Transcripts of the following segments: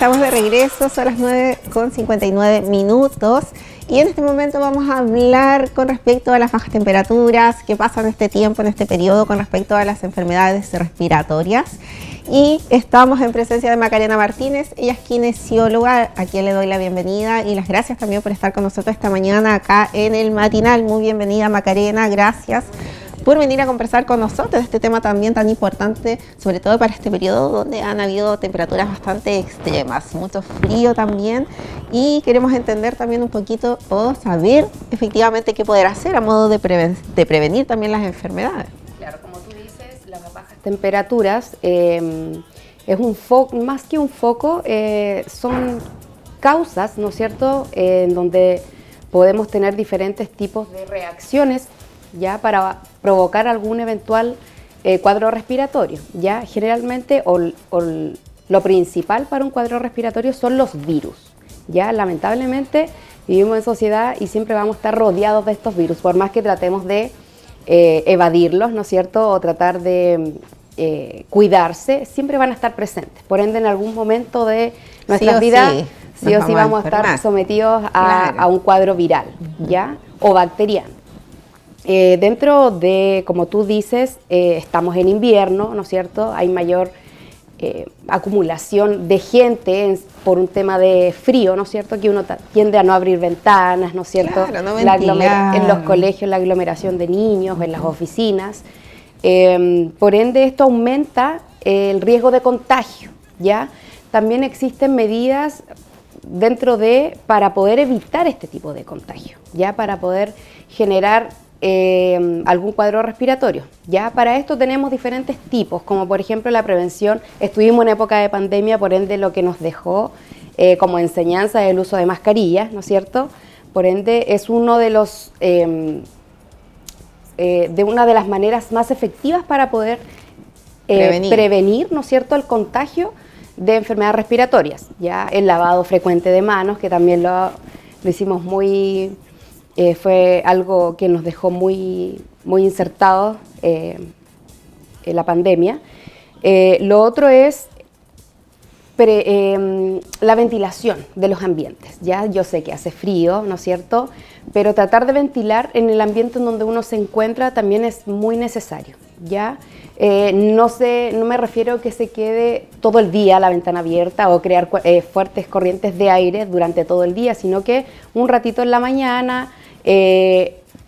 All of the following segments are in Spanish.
Estamos de regreso, son las 9:59 y en este momento vamos a hablar con respecto a las bajas temperaturas, qué pasa en este tiempo, en este periodo con respecto a las enfermedades respiratorias. Y estamos en presencia de Macarena Martínez, ella es kinesióloga, a quien le doy la bienvenida y las gracias también por estar con nosotros esta mañana acá en el matinal. Muy bienvenida, Macarena, gracias por venir a conversar con nosotros de este tema también tan importante, sobre todo para este periodo donde han habido temperaturas bastante extremas, mucho frío también, y queremos entender también un poquito o saber efectivamente qué poder hacer a modo de prevenir también las enfermedades. Claro, como tú dices, las bajas temperaturas es un foco, más que un foco, son causas, ¿no es cierto?, en donde podemos tener diferentes tipos de reacciones ya para provocar algún eventual cuadro respiratorio. Ya generalmente lo principal para un cuadro respiratorio son los virus. Ya lamentablemente vivimos en sociedad y siempre vamos a estar rodeados de estos virus, por más que tratemos de evadirlos, ¿no es cierto?, o tratar de cuidarse, siempre van a estar presentes. Por ende, en algún momento de nuestras vidas, sí o sí vamos a estar sometidos a un cuadro viral, ¿ya?, o bacteriano. Dentro de, como tú dices, estamos en invierno, ¿no es cierto? Hay mayor acumulación de gente por un tema de frío, ¿no es cierto? Que uno tiende a no abrir ventanas, ¿no es cierto? Claro, no en los colegios, la aglomeración de niños, en las oficinas. Por ende, esto aumenta el riesgo de contagio, ¿ya? También existen medidas para poder evitar este tipo de contagio, ¿ya? Para poder generar algún cuadro respiratorio. Ya para esto tenemos diferentes tipos, como por ejemplo la prevención. Estuvimos en época de pandemia, por ende lo que nos dejó como enseñanza el uso de mascarillas, ¿no es cierto? Por ende es uno de los de una de las maneras más efectivas para poder prevenir, ¿no es cierto?, el contagio de enfermedades respiratorias. Ya el lavado frecuente de manos, que también lo hicimos fue algo que nos dejó muy insertados en la pandemia. Lo otro es la ventilación de los ambientes. ¿Ya? Yo sé que hace frío, ¿no es cierto?, pero tratar de ventilar en el ambiente en donde uno se encuentra también es muy necesario. ¿Ya? No me refiero a que se quede todo el día la ventana abierta o crear fuertes corrientes de aire durante todo el día, sino que un ratito en la mañana,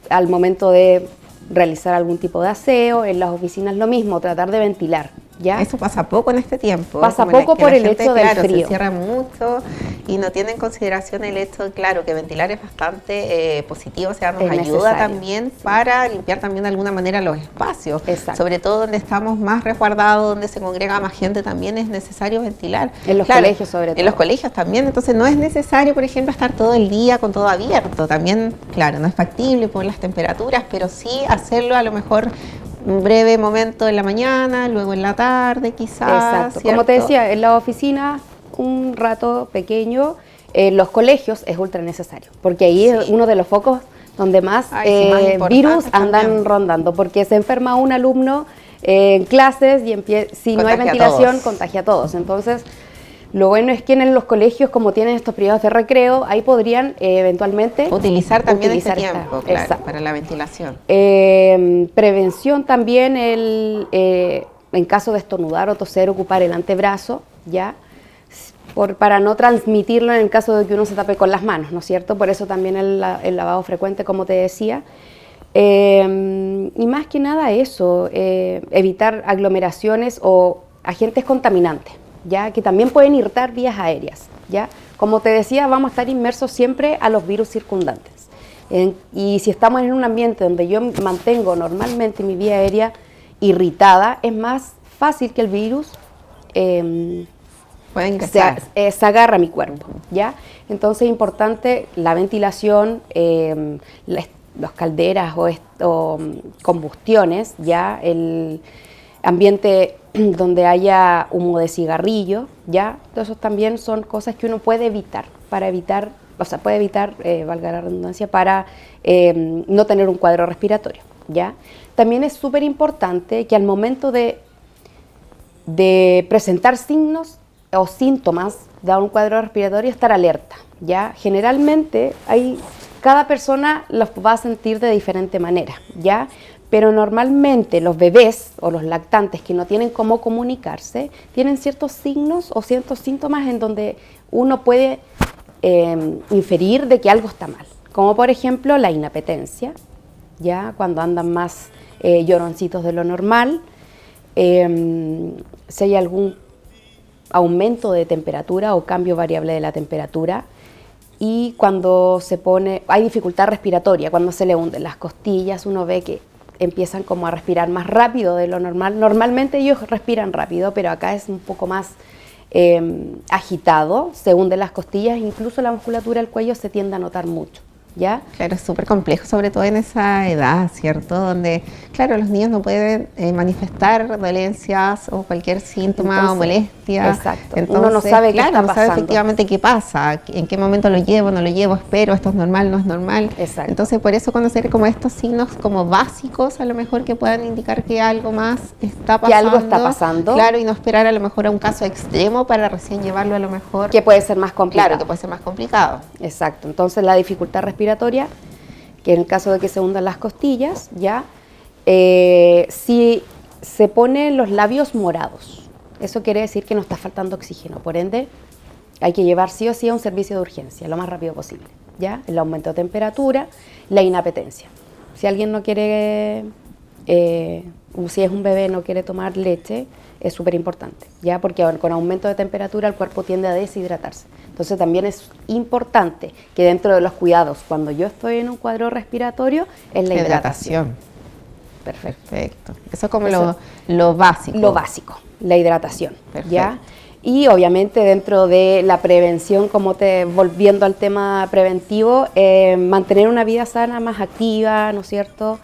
al momento de realizar algún tipo de aseo, en las oficinas lo mismo, tratar de ventilar. ¿Ya? Eso pasa poco en este tiempo. Pasa poco por el hecho del frío. Se cierra mucho y no tiene en consideración el hecho, claro, que ventilar es bastante positivo, o sea, nos ayuda también para limpiar también de alguna manera los espacios. Exacto. Sobre todo donde estamos más resguardados, donde se congrega más gente, también es necesario ventilar. En los colegios sobre todo. En los colegios también, entonces no es necesario, por ejemplo, estar todo el día con todo abierto. También, claro, no es factible por las temperaturas, pero sí hacerlo a lo mejor un breve momento en la mañana, luego en la tarde quizás. Exacto. ¿cierto? Como te decía, en la oficina un rato pequeño, en los colegios es ultra necesario, porque ahí es uno de los focos donde más virus andan rondando, porque se enferma un alumno en clases y si no hay ventilación contagia a todos. Entonces, lo bueno es que en los colegios, como tienen estos periodos de recreo, ahí podrían eventualmente utilizar también este tiempo, claro, para la ventilación. Prevención también, en caso de estornudar o toser, ocupar el antebrazo, ¿ya? Para no transmitirlo en el caso de que uno se tape con las manos, ¿no es cierto? Por eso también el lavado frecuente, como te decía. Y más que nada eso, evitar aglomeraciones o agentes contaminantes, ¿ya? Que también pueden irritar vías aéreas, ¿ya? Como te decía, vamos a estar inmersos siempre a los virus circundantes. Y si estamos en un ambiente donde yo mantengo normalmente mi vía aérea irritada, es más fácil que el virus se agarra a mi cuerpo, ¿ya? Entonces es importante la ventilación, las calderas o combustiones, ¿ya? El ambiente donde haya humo de cigarrillo, ¿ya? Entonces, esos también son cosas que uno puede evitar, valga la redundancia, para no tener un cuadro respiratorio, ¿ya? También es súper importante que al momento de presentar signos o síntomas de un cuadro respiratorio, estar alerta, ¿ya? Generalmente cada persona los va a sentir de diferente manera, ¿ya? Pero normalmente los bebés o los lactantes que no tienen cómo comunicarse tienen ciertos signos o ciertos síntomas en donde uno puede inferir de que algo está mal, como por ejemplo la inapetencia, ¿ya? Cuando andan más lloroncitos de lo normal, si hay algún aumento de temperatura o cambio variable de la temperatura, y cuando hay dificultad respiratoria, cuando se le hunden las costillas, uno ve que empiezan como a respirar más rápido de lo normal. Normalmente ellos respiran rápido, pero acá es un poco más agitado, se hunden las costillas, incluso la musculatura del cuello se tiende a notar mucho, ¿ya? Claro, es súper complejo, sobre todo en esa edad, ¿cierto? Donde, claro, los niños no pueden manifestar dolencias o cualquier síntoma o molestia. Exacto. Entonces, uno no sabe qué claro, está no pasando. sabe efectivamente qué pasa, en qué momento lo llevo, no lo llevo, espero, esto es normal, no es normal. Exacto. Entonces, por eso conocer como estos signos como básicos, a lo mejor que puedan indicar que algo más está pasando. Que algo está pasando. Claro, y no esperar a lo mejor a un caso extremo para recién llevarlo a lo mejor. Que puede ser más complicado. Claro, que puede ser más complicado. Exacto. Entonces la dificultad respiratoria, que en el caso de que se hundan las costillas, ¿ya? Si se ponen los labios morados, eso quiere decir que nos está faltando oxígeno, por ende hay que llevar sí o sí a un servicio de urgencia lo más rápido posible, ¿ya? El aumento de temperatura, la inapetencia. Si alguien no quiere, si es un bebé no quiere tomar leche, es súper importante, ¿ya? Porque con aumento de temperatura el cuerpo tiende a deshidratarse. Entonces también es importante que dentro de los cuidados, cuando yo estoy en un cuadro respiratorio, es la hidratación. Perfecto. Eso es como lo básico. Lo básico, la hidratación, Perfecto. ¿ya? Y obviamente dentro de la prevención, volviendo al tema preventivo, mantener una vida sana, más activa, ¿no es cierto?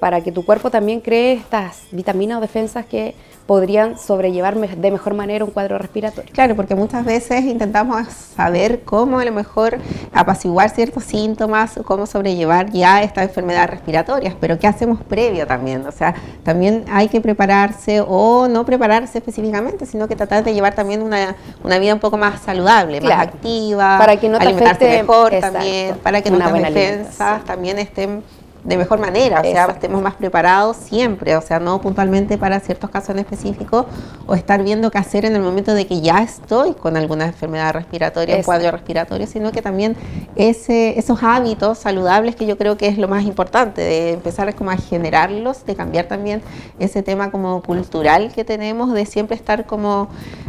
Para que tu cuerpo también cree estas vitaminas o defensas que podrían sobrellevar de mejor manera un cuadro respiratorio. Claro, porque muchas veces intentamos saber cómo a lo mejor apaciguar ciertos síntomas, cómo sobrellevar ya estas enfermedades respiratorias, pero ¿qué hacemos previo también? O sea, también hay que prepararse o no prepararse específicamente, sino que tratar de llevar también una vida un poco más saludable, Claro, más activa, para que no te alimentarse afecte, mejor exacto, también, para que una nuestras buena defensas alimentación. también estén de mejor manera, o sea, Exacto. estemos más preparados siempre, o sea, no puntualmente para ciertos casos en específico o estar viendo qué hacer en el momento de que ya estoy con alguna enfermedad respiratoria, un cuadro respiratorio, sino que también esos hábitos saludables que yo creo que es lo más importante, de empezar como a generarlos, de cambiar también ese tema como cultural que tenemos, de siempre estar como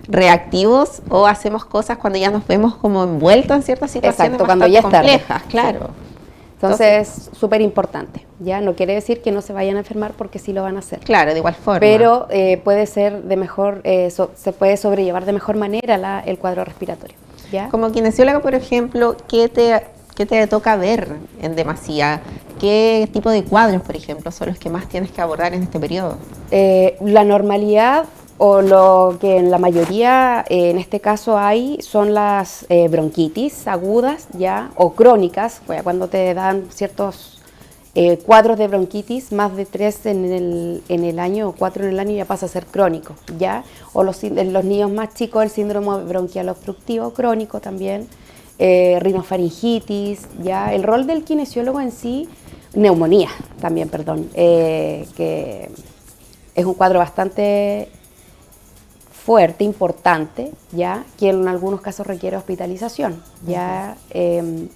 reactivos o hacemos cosas cuando ya nos vemos como envueltos en ciertas situaciones Exacto, cuando ya es tarde. complejas, claro. Entonces, súper importante, ¿ya? No quiere decir que no se vayan a enfermar porque sí lo van a hacer. Claro, de igual forma. Pero puede ser de mejor, se puede sobrellevar de mejor manera el cuadro respiratorio, ¿ya? Como kinesióloga, por ejemplo, ¿qué te toca ver en demasía? ¿Qué tipo de cuadros, por ejemplo, son los que más tienes que abordar en este periodo? La normalidad o lo que en la mayoría en este caso hay son las bronquitis agudas, ¿ya? O crónicas, cuando te dan ciertos cuadros de bronquitis, más de 3 en el año o 4 en el año ya pasa a ser crónico, ¿ya? O los niños más chicos el síndrome bronquial obstructivo crónico también, rinofaringitis, ¿ya? El rol del kinesiólogo en sí, neumonía también, perdón, que es un cuadro bastante fuerte, importante, ¿ya? Que en algunos casos requiere hospitalización, ¿ya? El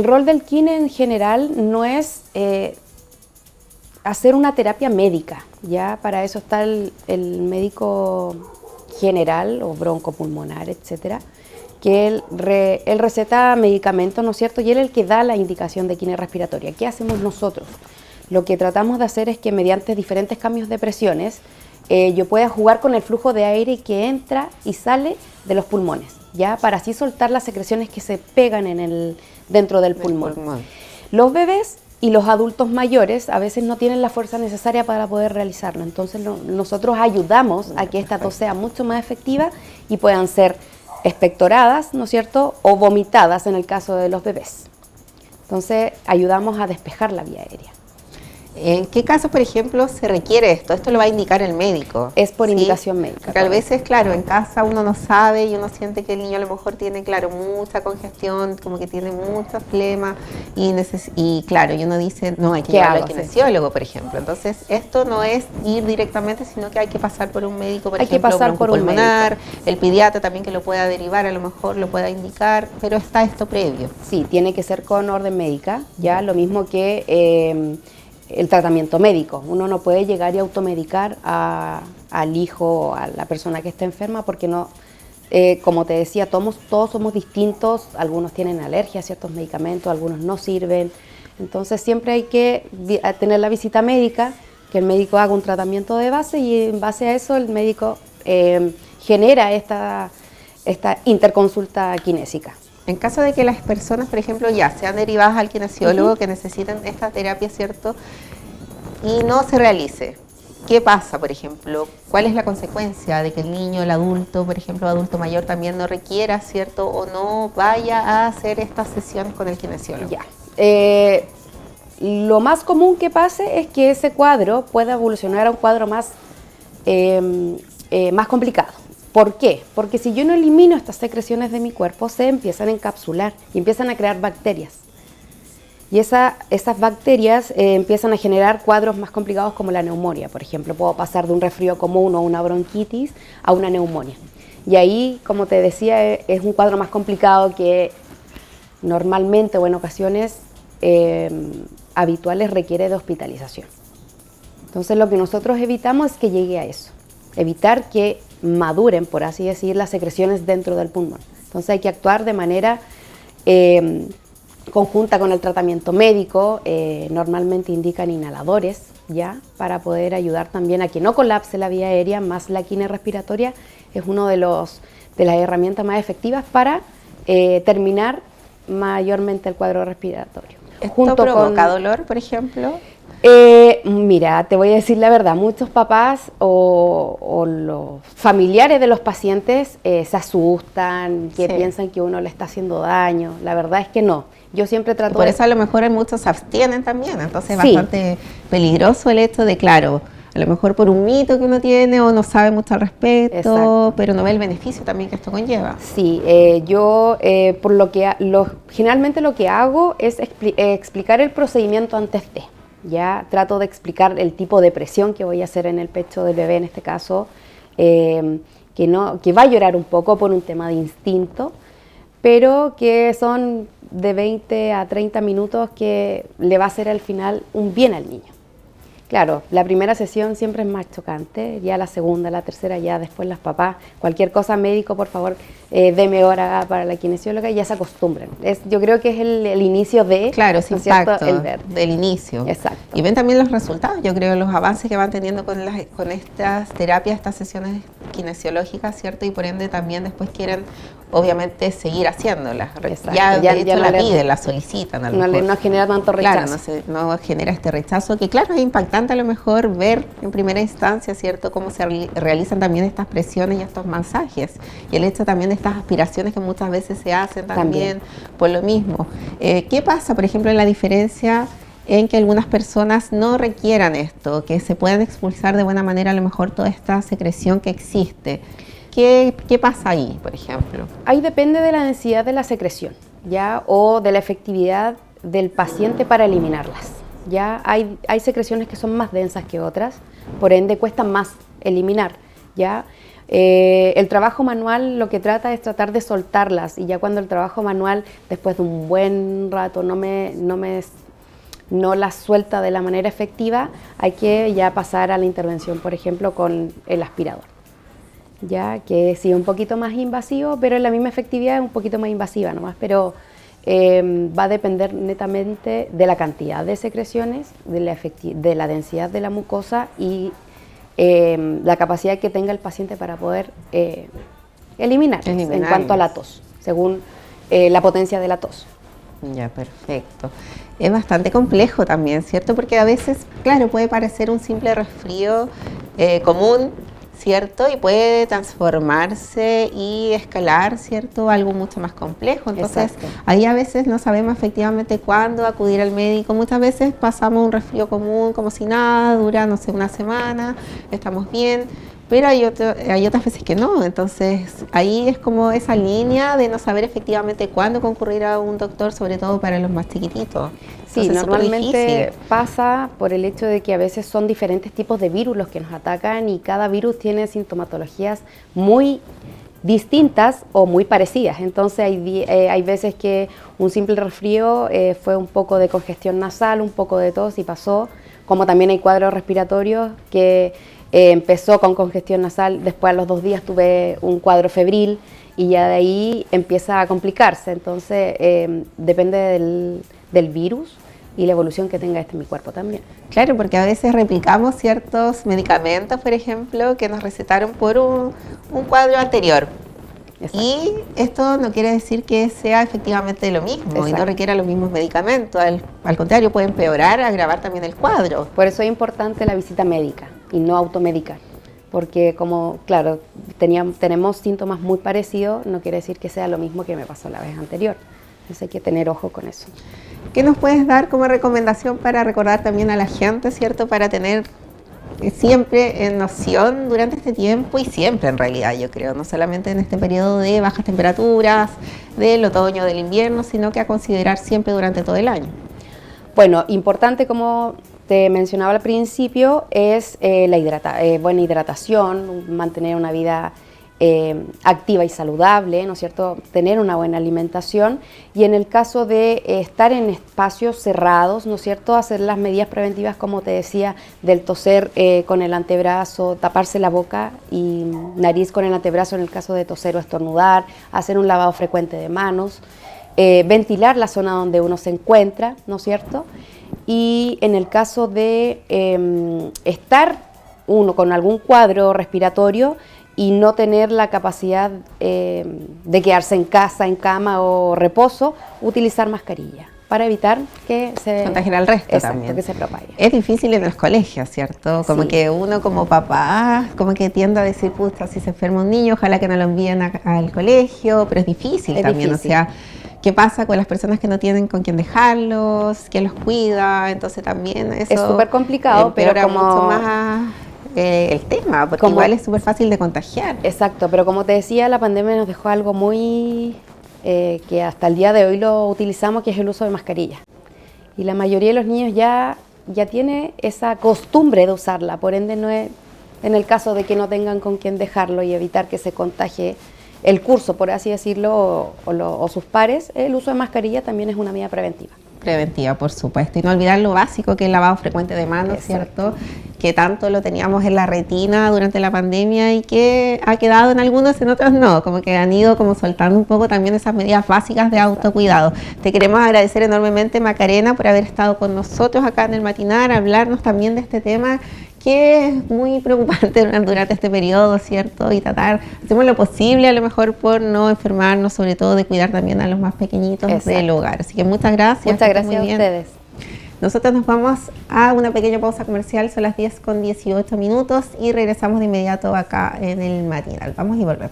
rol del kine en general no es hacer una terapia médica, ¿ya? Para eso está el médico general o broncopulmonar, etcétera, que él receta medicamentos, ¿no es cierto? Y él es el que da la indicación de kine respiratoria. ¿Qué hacemos nosotros? Lo que tratamos de hacer es que mediante diferentes cambios de presiones yo pueda jugar con el flujo de aire que entra y sale de los pulmones, ¿ya? Para así soltar las secreciones que se pegan dentro del pulmón. Los bebés y los adultos mayores a veces no tienen la fuerza necesaria para poder realizarlo, entonces nosotros ayudamos a que esta tos sea mucho más efectiva y puedan ser expectoradas, ¿no es cierto?, o vomitadas en el caso de los bebés. Entonces ayudamos a despejar la vía aérea. ¿En qué casos, por ejemplo, se requiere esto? Esto lo va a indicar el médico. Es por ¿sí? indicación médica. Porque a veces, claro, en casa uno no sabe y uno siente que el niño a lo mejor tiene, claro, mucha congestión, como que tiene mucha flema y claro, y uno dice, no, hay que llevarlo al kinesiólogo, por ejemplo. Entonces, esto no es ir directamente, sino que hay que pasar por un médico, por ejemplo, broncopulmonar, el pediatra también que lo pueda derivar, a lo mejor lo pueda indicar, pero está esto previo. Sí, tiene que ser con orden médica, ya lo mismo que el tratamiento médico. Uno no puede llegar y automedicar al hijo o a la persona que está enferma porque no, como te decía, todos somos distintos, algunos tienen alergia a ciertos medicamentos, algunos no sirven, entonces siempre hay que tener la visita médica, que el médico haga un tratamiento de base y en base a eso el médico genera esta interconsulta kinésica. En caso de que las personas, por ejemplo, ya sean derivadas al kinesiólogo, que necesiten esta terapia, ¿cierto? Y no se realice, ¿qué pasa, por ejemplo? ¿Cuál es la consecuencia de que el niño, el adulto, por ejemplo, adulto mayor también no requiera, ¿cierto? O no vaya a hacer estas sesiones con el kinesiólogo. Ya. Lo más común que pase es que ese cuadro pueda evolucionar a un cuadro más complicado. ¿Por qué? Porque si yo no elimino estas secreciones de mi cuerpo, se empiezan a encapsular y empiezan a crear bacterias. Y esas bacterias empiezan a generar cuadros más complicados como la neumonía, por ejemplo. Puedo pasar de un resfrío común o una bronquitis a una neumonía. Y ahí, como te decía, es un cuadro más complicado que normalmente o en ocasiones habituales requiere de hospitalización. Entonces lo que nosotros evitamos es que llegue a eso. Evitar que maduren, por así decir, las secreciones dentro del pulmón. Entonces hay que actuar de manera conjunta con el tratamiento médico. Normalmente indican inhaladores ya para poder ayudar también a que no colapse la vía aérea, más la quine respiratoria es una de las herramientas más efectivas para terminar mayormente el cuadro respiratorio. ¿Esto provoca dolor, por ejemplo? Mira, te voy a decir la verdad, muchos papás o los familiares de los pacientes se asustan, que piensan que uno le está haciendo daño. La verdad es que no. Yo siempre trato por eso a lo mejor muchos se abstienen también, entonces es bastante peligroso el hecho de, claro, a lo mejor por un mito que uno tiene o no sabe mucho al respecto, exacto, pero no ve el beneficio también que esto conlleva. Sí, yo generalmente lo que hago es explicar el procedimiento antes de. Ya trato de explicar el tipo de presión que voy a hacer en el pecho del bebé en este caso, que va a llorar un poco por un tema de instinto, pero que son de 20 a 30 minutos que le va a hacer al final un bien al niño. Claro, la primera sesión siempre es más chocante, ya la segunda, la tercera, ya después las papás, cualquier cosa médico, por favor, deme hora para la kinesióloga y ya se acostumbran. Yo creo que es el inicio de... Claro, ese impacto del inicio. Exacto. Y ven también los resultados, yo creo, los avances que van teniendo con estas terapias, estas sesiones kinesiológicas, ¿cierto? Y por ende también después quieren, obviamente, seguir haciéndolas. Ya de hecho la piden, la solicitan. No genera tanto rechazo. Claro, no genera este rechazo, que claro, es impactante a lo mejor ver en primera instancia, ¿cierto?, cómo se realizan también estas presiones y estos masajes. Y el hecho también de estas aspiraciones que muchas veces se hacen también. Por lo mismo. ¿Qué pasa, por ejemplo, en la diferencia en que algunas personas no requieran esto, que se puedan expulsar de buena manera a lo mejor toda esta secreción que existe? ¿Qué pasa ahí, por ejemplo? Ahí depende de la densidad de la secreción, ¿ya? O de la efectividad del paciente para eliminarlas. Ya hay secreciones que son más densas que otras, por ende cuesta más eliminar, ¿ya? El trabajo manual lo que trata es tratar de soltarlas, y ya cuando el trabajo manual después de un buen rato no las suelta de la manera efectiva, hay que ya pasar a la intervención, por ejemplo, con el aspirador, ya que sí es un poquito más invasivo, pero la misma efectividad es un poquito más invasiva nomás, pero va a depender netamente de la cantidad de secreciones, de la densidad de la mucosa y la capacidad que tenga el paciente para poder eliminarlas en cuanto a la tos, según la potencia de la tos. Ya, perfecto. Es bastante complejo también, ¿cierto? Porque a veces, claro, puede parecer un simple resfrío común, ¿cierto? Y puede transformarse y escalar, ¿cierto? Algo mucho más complejo. Entonces, Exacto. ahí a veces no sabemos efectivamente cuándo acudir al médico. Muchas veces pasamos un resfrío común como si nada, dura, no sé, una semana, estamos bien. Pero hay otras veces que no, entonces ahí es como esa línea de no saber efectivamente cuándo concurrir a un doctor, sobre todo para los más chiquititos. Sí, Entonces, normalmente pasa por el hecho de que a veces son diferentes tipos de virus los que nos atacan y cada virus tiene sintomatologías muy distintas o muy parecidas. Entonces hay veces que un simple resfrío fue un poco de congestión nasal, un poco de tos y pasó, como también hay cuadros respiratorios que empezó con congestión nasal, después a los 2 días tuve un cuadro febril y ya de ahí empieza a complicarse. Entonces depende del virus y la evolución que tenga en mi cuerpo también. claro, porque a veces replicamos ciertos medicamentos, por ejemplo, que nos recetaron por un cuadro anterior. Exacto. Y esto no quiere decir que sea efectivamente lo mismo y no Exacto. requiera los mismos medicamentos. Al contrario, puede empeorar, agravar también el cuadro. Por eso es importante la visita médica y no automedicar. Porque como, claro, tenemos síntomas muy parecidos, no quiere decir que sea lo mismo que me pasó la vez anterior. Entonces hay que tener ojo con eso. ¿Qué nos puedes dar como recomendación para recordar también a la gente, ¿cierto? Para tener siempre en noción durante este tiempo y siempre en realidad, yo creo, no solamente en este periodo de bajas temperaturas, del otoño, del invierno, sino que a considerar siempre durante todo el año. Bueno, importante como te mencionaba al principio es buena hidratación, mantener una vida activa y saludable, ¿no es cierto? Tener una buena alimentación y en el caso de estar en espacios cerrados, ¿no es cierto? Hacer las medidas preventivas, como te decía, del toser con el antebrazo, taparse la boca y nariz con el antebrazo en el caso de toser o estornudar, hacer un lavado frecuente de manos, ventilar la zona donde uno se encuentra, ¿no es cierto? Y en el caso de estar uno con algún cuadro respiratorio y no tener la capacidad de quedarse en casa, en cama o reposo, utilizar mascarilla para evitar que se Contagiar al resto. exacto, también. que se propague. Es difícil en los colegios, ¿cierto? Como Sí. que uno como papá, como que tiende a decir, puta, si se enferma un niño, ojalá que no lo envíen al colegio, pero es difícil Es también, difícil. o sea, ¿qué pasa con las personas que no tienen con quién dejarlos, quién los cuida? Entonces también eso Es súper complicado, pero empeora como mucho más el tema, porque como- igual es súper fácil de contagiar. exacto, pero como te decía, la pandemia nos dejó algo muy que hasta el día de hoy lo utilizamos, que es el uso de mascarilla. Y la mayoría de los niños ya tiene esa costumbre de usarla, por ende no es, en el caso de que no tengan con quién dejarlo y evitar que se contagie el curso, por así decirlo, o sus pares, el uso de mascarilla también es una medida preventiva. Preventiva, por supuesto, y no olvidar lo básico que es el lavado frecuente de manos, Exacto. ¿cierto? Que tanto lo teníamos en la retina durante la pandemia y que ha quedado en algunos, en otros no, como que han ido como soltando un poco también esas medidas básicas de autocuidado. Te queremos agradecer enormemente, Macarena, por haber estado con nosotros acá en el Matinar, hablarnos también de este tema que es muy preocupante durante este periodo, ¿cierto? Y hacemos lo posible a lo mejor por no enfermarnos, sobre todo de cuidar también a los más pequeñitos Exacto. del hogar. Así que muchas gracias. Muchas que estés gracias a muy bien. ustedes. Nosotros nos vamos a una pequeña pausa comercial, son las 10:18 y regresamos de inmediato acá en el Matinal. Vamos y volvemos.